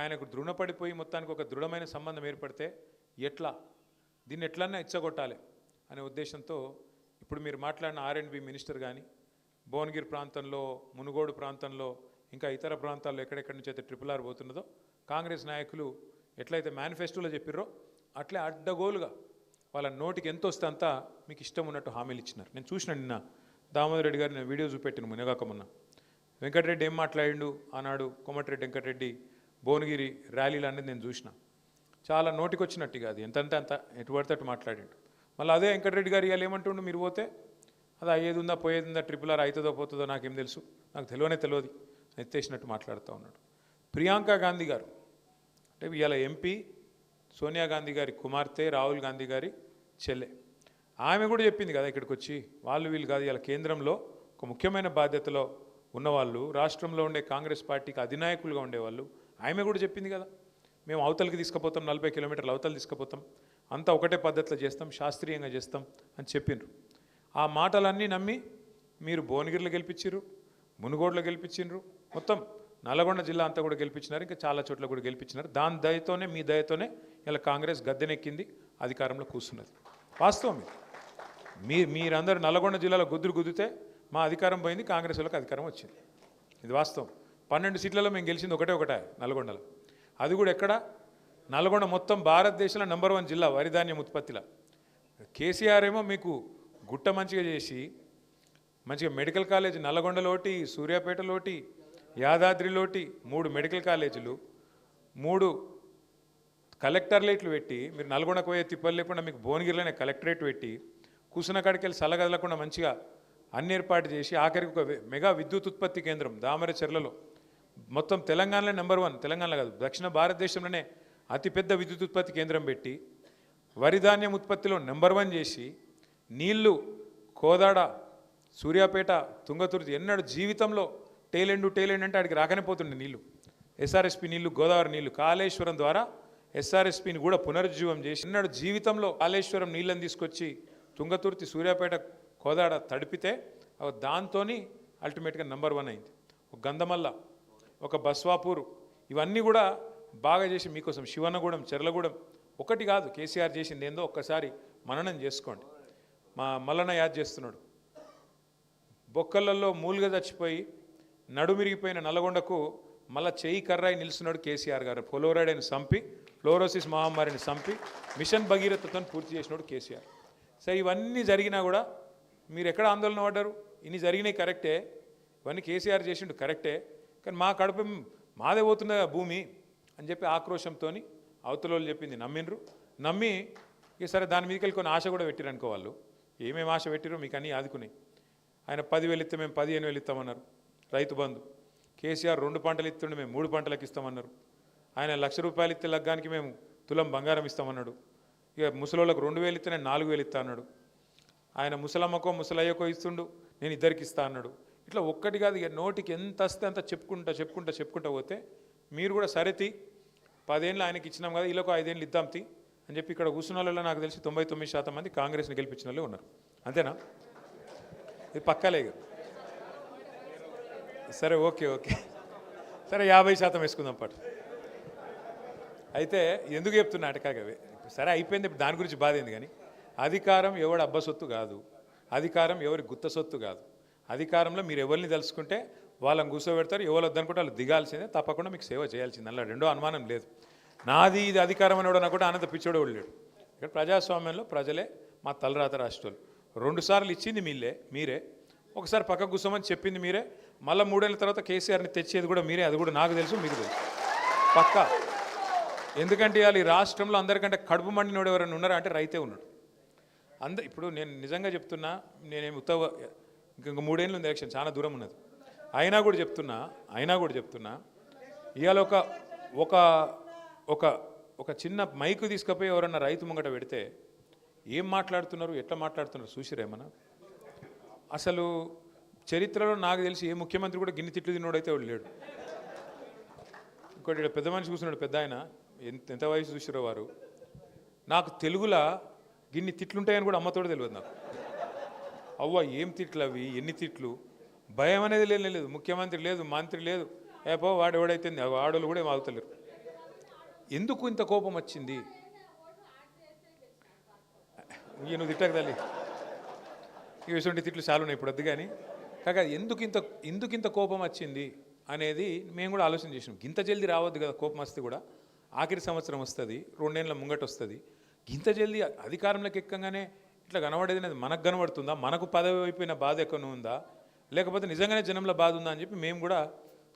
ఆయనకు దృఢపడిపోయి మొత్తానికి ఒక దృఢమైన సంబంధం ఏర్పడితే ఎట్లా దీన్ని ఎట్లన్నా ఇచ్చగొట్టాలి అనే ఉద్దేశంతో ఇప్పుడు మీరు మాట్లాడిన R&B మినిస్టర్ కానీ భువనగిరి ప్రాంతంలో మునుగోడు ప్రాంతంలో ఇంకా ఇతర ప్రాంతాల్లో ఎక్కడెక్కడి నుంచి అయితే RRR పోతున్నదో కాంగ్రెస్ నాయకులు ఎట్లయితే మేనిఫెస్టోలో చెప్పిర్రో అట్లే అడ్డగోలుగా వాళ్ళ నోటికి ఎంత వస్తే అంతా మీకు ఇష్టం ఉన్నట్టు హామీలు ఇచ్చినారు. నేను చూసిన నిన్న దామోదర్ రెడ్డి గారిని వీడియో చూపెట్టిన మునగాక మొన్న వెంకటరెడ్డి ఏం మాట్లాడిండు అన్నాడు. కోమటిరెడ్డి వెంకటరెడ్డి భువనగిరి ర్యాలీలు అనేది నేను చూసిన. చాలా నోటికి వచ్చినట్టుగా అది ఎంతంటే అంత ఎటు పడితే అటు మాట్లాడిండు. మళ్ళీ అదే వెంకటరెడ్డి గారు ఇవాళ ఏమంటుండు, మీరు పోతే అది అయ్యేది ఉందా పోయేది ఉందా RRR అవుతుందో పోతుందో నాకేం తెలుసు, నాకు తెలియదు ఎత్తేసినట్టు మాట్లాడుతూ ఉన్నాడు. ప్రియాంక గాంధీ గారు అంటే ఇవాళ MP సోనియా గాంధీ గారి కుమార్తె, రాహుల్ గాంధీ గారి చెల్లె, ఆమె కూడా చెప్పింది కదా ఇక్కడికి వచ్చి వాళ్ళు వీళ్ళు కాదు ఇవాళ కేంద్రంలో ఒక ముఖ్యమైన బాధ్యతలో ఉన్నవాళ్ళు, రాష్ట్రంలో ఉండే కాంగ్రెస్ పార్టీకి అధినాయకులుగా ఉండేవాళ్ళు, ఆమె కూడా చెప్పింది కదా మేము అవతలకి తీసుకుపోతాం, 40 కిలోమీటర్లు అవతలు తీసుకుపోతాం, అంతా ఒకటే పద్ధతిలో చేస్తాం, శాస్త్రీయంగా చేస్తాం అని చెప్పిండ్రు. ఆ మాటలన్నీ నమ్మి మీరు భువనగిరిలో గెలిపించారు, మునుగోడులో గెలిపించారు, మొత్తం నల్గొండ జిల్లా అంతా కూడా గెలిపించినారు, ఇంకా చాలా చోట్ల కూడా గెలిపించినారు. దాని దయతోనే మీ దయతోనే ఇలా కాంగ్రెస్ గద్దెనెక్కింది, అధికారంలో కూర్చున్నది. వాస్తవం మీరందరూ నల్గొండ జిల్లాలో గుద్దితే మా అధికారం పోయింది, కాంగ్రెస్ వాళ్ళకి అధికారం వచ్చింది. ఇది వాస్తవం. 12 సీట్లలో మేము గెలిచింది ఒకటే నల్గొండలో. అది కూడా ఎక్కడ, నల్గొండ మొత్తం భారతదేశంలో నంబర్ 1 జిల్లా వరి ధాన్యం ఉత్పత్తిలో. కేసీఆర్ ఏమో మీకు గుట్ట మంచిగా చేసి మంచిగా మెడికల్ కాలేజ్ నల్గొండలోటి, సూర్యాపేటలోటి, యాదాద్రిలోటి 3 మెడికల్ కాలేజీలు, 3 కలెక్టరేట్లు పెట్టి మీరు నల్గొండకు పోయే తిప్పలు లేకుండా మీకు భువనగిరిలోనే కలెక్టరేట్ పెట్టి కూసున్న కాడికి వెళ్ళి సలగదలకుండా మంచిగా అన్ని ఏర్పాటు చేసి ఆఖరికి ఒక మెగా విద్యుత్ ఉత్పత్తి కేంద్రం దామరచెర్లలో మొత్తం తెలంగాణలో నంబర్ 1, తెలంగాణలో కాదు దక్షిణ భారతదేశంలోనే అతిపెద్ద విద్యుత్ ఉత్పత్తి కేంద్రం పెట్టి వరి ధాన్యం ఉత్పత్తిలో నంబర్ 1 చేసి నీళ్లు కోదాడ, సూర్యాపేట, తుంగతుర్తి ఎన్నడూ జీవితంలో టేలెండు అంటే ఆడికి రాకనే పోతుండే నీళ్లు. SRSP నీళ్లు, గోదావరి నీళ్లు, కాళేశ్వరం ద్వారా SRSPని కూడా పునరుజ్జీవం చేసి ఎన్నడూ జీవితంలో కాళేశ్వరం నీళ్ళని తీసుకొచ్చి తుంగతుర్తి, సూర్యాపేట, కోదాడ తడిపితే దాంతో అల్టిమేట్గా నంబర్ 1 అయింది. ఒక గంధమల్ల, ఒక బస్వాపూర్, ఇవన్నీ కూడా బాగా చేసి మీకోసం శివనగూడెం, చెర్లగూడెం ఒకటి కాదు కేసీఆర్ చేసింది ఏందో ఒక్కసారి మననం చేసుకోండి. మా మల్లన్న యాద్ చేస్తున్నాడు, బొక్కలలో మూలుగా చచ్చిపోయి నడుమిరిగిపోయిన నల్గొండకు మళ్ళా చేయి కర్రాయి నిలుస్తున్నాడు కేసీఆర్ గారు. ఫ్లోరైడ్ని చంపి, ఫ్లోరోసిస్ మహమ్మారిని చంపి మిషన్ భగీరథతో పూర్తి చేసినాడు కేసీఆర్. సో ఇవన్నీ జరిగినా కూడా మీరు ఎక్కడ ఆందోళన పడ్డారు? ఇన్ని జరిగినాయి కరెక్టే, ఇవన్నీ కేసీఆర్ చేసిండు కరెక్టే, కానీ మా కడుపు మాదే పోతున్న భూమి అని చెప్పి ఆక్రోశంతో అవతల వాళ్ళు చెప్పింది నమ్మి ఇక సరే దాని మీదకి వెళ్ళి కొన్ని ఆశ కూడా పెట్టిరు అనుకో. వాళ్ళు ఏమేమి ఆశ పెట్టిరో మీకు అన్నీ ఆదుకున్నాయి. ఆయన 10,000 ఇస్తే మేము 15,000 ఇస్తామన్నారు. రైతు బంధు కేసీఆర్ 2 పంటలు ఇస్తుండే మేము 3 పంటలకు ఇస్తామన్నారు. ఆయన ₹1,00,000 ఇస్తే లగ్గానికి మేము తులం బంగారం ఇస్తామన్నాడు. ఇక ముసలోళ్ళకు 2,000 ఇస్తే నేను 4,000 ఇస్తా అన్నాడు. ఆయన ముసలమ్మకో ముసలయ్యకో ఇస్తుండు, నేను ఇద్దరికి ఇస్తా అన్నాడు. ఇట్లా ఒక్కటి కాదు, ఇక నోటికి ఎంత వస్తే అంత చెప్పుకుంటా పోతే మీరు కూడా సరేతి 10 ఏళ్ళు ఆయనకి ఇచ్చినాం కదా, వీళ్ళకు 5 ఏళ్ళు ఇద్దాంతి అని చెప్పి ఇక్కడ కూర్చున్న వాళ్ళలో నాకు తెలిసి 99% మంది కాంగ్రెస్ని గెలిపించిన వాళ్ళే ఉన్నారు. అంతేనా? ఇది పక్కాలే. సరే ఓకే సరే 50% వేసుకుందాం పాటు. అయితే ఎందుకు చెప్తున్నా అంటే కాగవే సరే అయిపోయింది, దాని గురించి బాధ ఏంది. కానీ అధికారం ఎవరి అబ్బ సొత్తు కాదు, అధికారం ఎవరి గుత్త సొత్తు కాదు. అధికారంలో మీరు ఎవరిని తెలుసుకుంటే వాళ్ళని కూర్చోబెడతారు, ఎవరు వద్దనుకుంటే వాళ్ళు దిగాల్సిందే, తప్పకుండా మీకు సేవ చేయాల్సింది, అలా రెండో అనుమానం లేదు. నాది ఇది అధికారం అనేవాడు అనుకుంటే అనంత పిచ్చోడు లేడు. ఇక్కడ ప్రజాస్వామ్యంలో ప్రజలే మా తలరాత రాష్ట్రాలు. 2 సార్లు ఇచ్చింది మీరే, ఒకసారి పక్కకు కూర్చోమని చెప్పింది మీరే, మళ్ళీ 3 ఏళ్ళ తర్వాత కేసీఆర్ని తెచ్చేది కూడా మీరే, అది కూడా నాకు తెలుసు మీకు తెలుసు పక్కా. ఎందుకంటే ఇవాళ ఈ రాష్ట్రంలో అందరికంటే కడుపు మండినోడు ఎవరైనా ఉన్నారా అంటే రైతే ఉన్నాడు. ఇప్పుడు నేను నిజంగా చెప్తున్నా, నేనేమి ఇంక 3 ఏళ్ళు ఉంది ఎలక్షన్, చాలా దూరం ఉన్నది. అయినా కూడా చెప్తున్నా ఇవాళ ఒక చిన్న మైకు తీసుకుపోయి ఎవరన్నా రైతు ముంగట పెడితే ఏం మాట్లాడుతున్నారు, ఎట్లా మాట్లాడుతున్నారు చూసిరేమన్నా? అసలు చరిత్రలో నాకు తెలిసి ఏ ముఖ్యమంత్రి కూడా గిన్నె తిట్లు తిన్నోడైతే వాడు లేడు. ఇంకోటి పెద్ద మనిషి కూర్చున్నాడు, పెద్ద ఆయన, ఎంత వయసు చూసిరో వారు. నాకు తెలుగులో గిన్ని తిట్లుంటాయని కూడా అమ్మతోడు తెలియదు నాకు. అవ్వ ఏం తిట్లు అవి, ఎన్ని తిట్లు, భయం అనేది లేదు. ముఖ్యమంత్రి లేదు, మంత్రి లేదు, ఏపో వాడు ఎవడైతే ఆడోళ్ళు కూడా ఏం ఆగుతలేరు. ఎందుకు ఇంత కోపం వచ్చింది? నువ్వు తిట్టక తల్లి, ఈ విషయం తిట్లు చాలు ఉన్నాయి ఇప్పుడు వద్దు. కానీ కాక ఎందుకు ఇంత కోపం వచ్చింది అనేది మేము కూడా ఆలోచన చేసినాం. ఇంత జల్దీ రావద్దు కదా కోపం వస్తే కూడా, ఆఖరి సంవత్సరం వస్తుంది, 2 ఏళ్ళ ముంగట వస్తుంది. ఇంత జల్దీ అధికారంలోకి ఎక్కగానే ఇట్లా కనబడేది అనేది మనకు కనబడుతుందా? మనకు పదవి అయిపోయిన బాధ ఎక్కడ ఉందా, లేకపోతే నిజంగానే జనంలో బాధ ఉందా అని చెప్పి మేము కూడా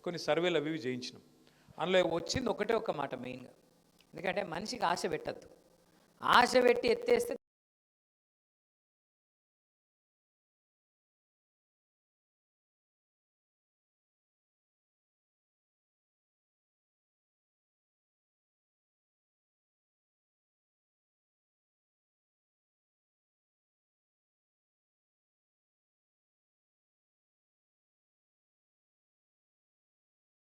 కొన్ని సర్వేలు అవి చేయించినాం. అందులో వచ్చింది ఒకటే ఒక్క మాట మెయిన్గా, ఎందుకంటే మనిషికి ఆశ పెట్టద్దు. ఆశ పెట్టి ఎత్తేస్తే